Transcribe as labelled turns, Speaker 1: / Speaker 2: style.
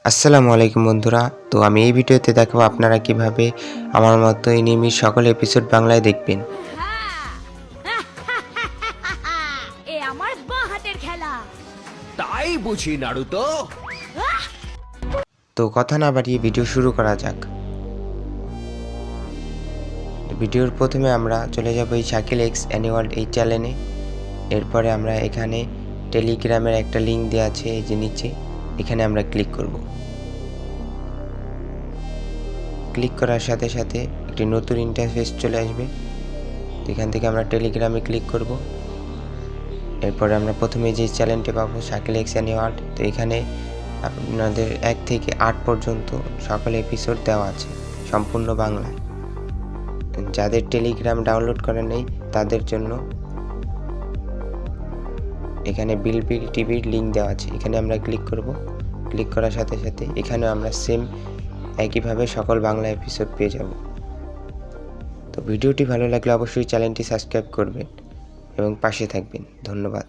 Speaker 1: আসসালামু আলাইকুম বন্ধুরা। তো আমি এই ভিডিওতে দেখাবো আপনারা কিভাবে আমার মতো এনিমির সকল এপিসোড বাংলায় দেখবেন।
Speaker 2: এ আমার বাঁ হাতের খেলা।
Speaker 3: তাই বুঝি নারুতো।
Speaker 1: তো কথা না বাড়িয়ে ভিডিও শুরু করা যাক। ভিডিওর প্রথমে আমরা চলে যাব এই শাকিল এক্স অ্যানিওয়ার্ল্ড এই চ্যানেলে। এরপরে আমরা এখানে টেলিগ্রামের একটা লিঙ্ক দেওয়া আছে এই যে নিচে, এখানে আমরা ক্লিক করব। ক্লিক করার সাথে সাথে একটি নতুন ইন্টারফেস চলে আসবে। এখান থেকে আমরা টেলিগ্রামে ক্লিক করব। এরপরে আমরা প্রথমে যে চ্যানেলটি পাবো শাকিল এক্স অ্যানিওয়ার্ল্ড। তো এখানে আপনাদের 1 থেকে 8 পর্যন্ত সকল এপিসোড দেওয়া আছে সম্পূর্ণ বাংলায়। যাদের টেলিগ্রাম ডাউনলোড করা নেই তাদের জন্য এখানে বিলবিল টিভির লিঙ্ক দেওয়া আছে, এখানে আমরা ক্লিক করব। ক্লিক করার সাথে সাথে এখানে আমরা সেম একইভাবে সকল বাংলা এপিসোড পেয়ে যাব। তো ভিডিওটি ভালো লাগলে অবশ্যই চ্যানেলটি সাবস্ক্রাইব করবেন এবং পাশে থাকবেন। ধন্যবাদ।